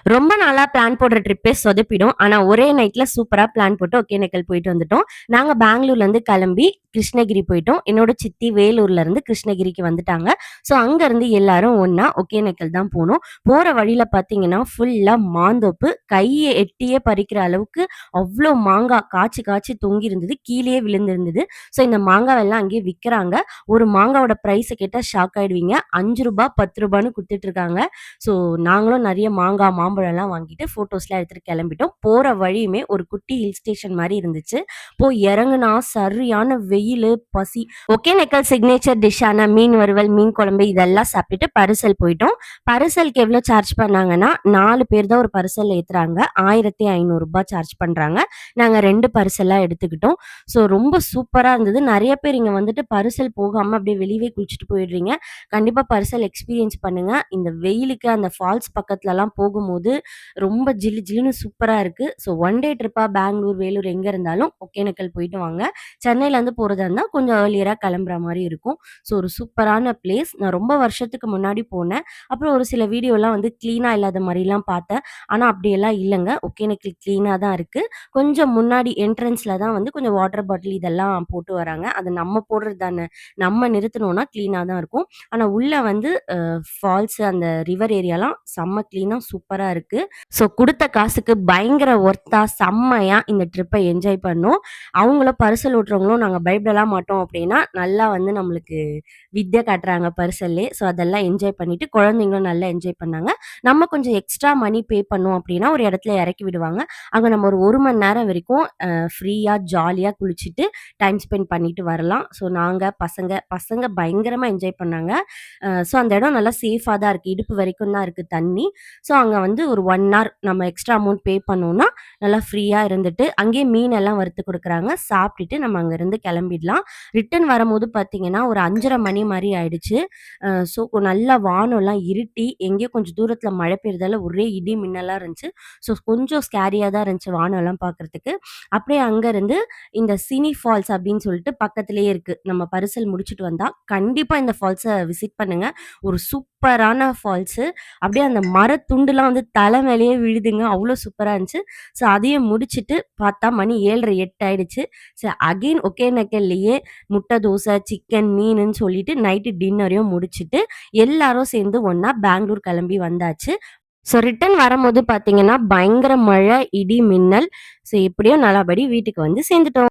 ரொம்ப நாளா பிளான் போடுற ட்ரிப்பே சொதப்பிடும். ஆனா, ஒரே நைட்ல சூப்பரா பிளான் போட்டு ஒகேனக்கல் போயிட்டு வந்துட்டோம். நாங்க பெங்களூர்லேருந்து கிளம்பி கிருஷ்ணகிரி போயிட்டோம். என்னோட சித்தி வேலூர்லேருந்து கிருஷ்ணகிரிக்கு வந்துட்டாங்க. ஸோ, அங்கருந்து எல்லாரும் ஒண்ணா ஒகேனக்கல் தான் போனோம். போற வழியில பார்த்தீங்கன்னா, ஃபுல்லா மாந்தோப்பு. கைய எட்டியே பறிக்கிற அளவுக்கு அவ்ளோ மாங்கா காய்ச்சி காய்ச்சி தொங்கியிருந்தது. கீழயே விழுந்திருந்தது. ஸோ, இந்த மாங்காவெல்லாம் அங்கேயே விக்கிறாங்க. ஒரு மாங்காவோட பிரைஸ கேட்டா ஷாக் ஆயிடுவீங்க. ரூ. 5 ரூ. 10ன்னு குடுத்துட்டுருக்காங்க. ஸோ நாங்களும் நெறைய மாங்காய், மாம்பழம்லாம் வாங்கிட்டு ஃபோட்டோஸ்லாம் எடுத்துட்டு கெளம்பிட்டோம். போற வழியுமே ஒரு குட்டி ஹில் ஸ்டேஷன் மாரி இருந்துச்சு. போய் இறங்குனா சரியான வெயிலு, பசி. ஒகேனக்கல் சிக்னேச்சர் டிஷ்ஷான மீன் வறுவல், மீன் குழம்பு இதெல்லாம் சாப்பிட்டுட்டு பரிசல் போயிட்டோம். பரிசலுக்கு எவ்வளோ சார்ஜ் பண்ணாங்கன்னா, 4 பேர் தான் ஒரு பரிசல் ஏத்துறாங்க. ரூ. 1500 சார்ஜ் பண்றாங்க. நாங்க 2 பரிசலா எடுத்துக்கிட்டோம். ஸோ ரொம்ப சூப்பரா இருந்தது. நெறைய பேர் இங்க வந்துட்டு பரிசல் போகாம அப்படியே வெளியவே குளிச்சுட்டு போயிடுறீங்க. கண்டிப்பா பரிசல் எக்ஸ்பீரியன்ஸ் பண்ணுங்க. இந்த வெயிலுக்கு அந்த ஃபால்ஸ் பக்கத்துலலாம் போகும்போது ரொம்ப ஜிலு ஜிலுன்னு சூப்பரா இருக்கு. ஸோ ஒன் டே ட்ரிப்பா பெங்களூர், வேலூர் எங்க இருந்தாலும் ஒகேனக்கல் போயிட்டு வாங்க. சென்னையிலேருந்து போறதா இருந்தா கொஞ்சம் ஏர்லியரா கிளம்புற மாரி இருக்கும். ஸோ ஒரு சூப்பரான பிளேஸ். நான் ரொம்ப வருஷத்துக்கு முன்னாடி போனேன். அப்புறம் ஒரு சில வீடியோலாம் வந்து கிளீனா இல்லாத மாரிலாம் பார்த்தேன். ஆனா அப்படியெல்லாம் இல்லங்க. ஒகேனக்கல் கிளீனா தான் இருக்கு. கொஞ்சம் முன்னாடி என்ட்ரன்ஸ்ல தான் வந்து கொஞ்சம் வாட்டர் பாட்டில் இதெல்லாம் போட்டு வராங்க. அது நம்ம போடுறது தானே. நம்ம நிறுத்துனோம்னா கிளீனா தான் இருக்கும். ஆனா உள்ள வந்து ஃபால்ஸ் அந்த ரிவர் ஏரியாலாம் செம்ம கிளீனா சூப்பரா இருக்கு. ஸோ குடுத்த காசுக்கு பயங்கர ஒர்த்தா செம்மையா இந்த ட்ரிப்பை என்ஜாய் பண்ணோம். அவங்களும் பரிசல் ஓட்டுறவங்களும் நாங்க பயப்படலாம் மாட்டோம் அப்படின்னா, நல்லா வந்து நம்மளுக்கு வித்தை காட்டுறாங்க பரிசல்லே. ஸோ அதெல்லாம் என்ஜாய் பண்ணிட்டு குழந்தைங்களும் நல்லா என்ஜாய் பண்ணாங்க. நம்ம கொஞ்சம் எக்ஸ்ட்ரா மணி பே பண்ணோம் அப்படின்னா, ஒரு இடத்துல இறக்கி விடுவாங்க. அங்க நம்ம ஒரு 1 மணி நேரம் வரைக்கும் ஃப்ரீயா ஜாலியா குளிச்சுட்டு டைம் ஸ்பெண்ட் பண்ணிட்டு வரலாம். ஸோ நாங்க பசங்க பசங்க பயங்கரமா என்ஜாய் பண்ணாங்க. ஸோ அந்த இடம் நல்லா சேஃபா தான் இருக்கு. இடுப்பு வரைக்கும் தான் இருக்கு தண்ணி. ஸோ அங்க வந்து ஒரு 1 ஹவர் நம்ம எக்ஸ்ட்ரா அமௌண்ட் பே பண்ணோம்னா, நல்லா ஃப்ரீயா இருந்துட்டு, அங்கேயே மீன் எல்லாம் வறுத்து குடுக்குறாங்க. சாப்பிட்டுட்டு நம்ம அங்கருந்து கிளம்பிடலாம். ரிட்டர்ன் வரும்போது பார்த்தீங்கன்னா, ஒரு 5:30 மணி மாரி ஆயிடுச்சு. ஸோ நல்லா வானம்லாம் இருட்டி, எங்கேயோ கொஞ்சம் தூரத்தில மழை பெய்றதால ஒரே இடி மின்னலா இருந்துச்சு. ஸோ கொஞ்சம் ஸ்கேரியா தான் இருந்துச்சு வானம்லாம் பார்க்கறதுக்கு. அப்படியே அங்கருந்து இந்த சினி ஃபால்ஸ் அப்படின்னு சொல்லிட்டு பக்கத்திலேயே இருக்கு. நம்ம பரிசல் முடிச்சுட்டு வந்தா, கண்டிப்பா இந்த ஃபால்ஸ விசிட் பண்ணுங்க. ஒரு சூப்பரான ஃபால்ஸு. அப்படியே அந்த மரத்துண்டுலாம் வந்து தலை மேலேயே விழுதுங்க. அவ்ளோ சூப்பரா இருந்துச்சு. ஸோ அதையும் முடிச்சுட்டு பார்த்தா மணி 7:30, 8 ஆயிடுச்சு. ஸோ அகைன் ஒகேனக்கல்லையே முட்டை தோசை, சிக்கன், மீனுன்னு சொல்லிட்டு நைட்டு டின்னரையும் முடிச்சுட்டு, எல்லாரும் சேர்ந்து ஒண்ணா பெங்களூர் கிளம்பி வந்தாச்சு. ஸோ ரிட்டர்ன் வரும்போது பார்த்தீங்கன்னா, பயங்கர மழை, இடி, மின்னல். ஸோ எப்படியோ நல்லபடி வீட்டுக்கு வந்து சேர்ந்துட்டோம்.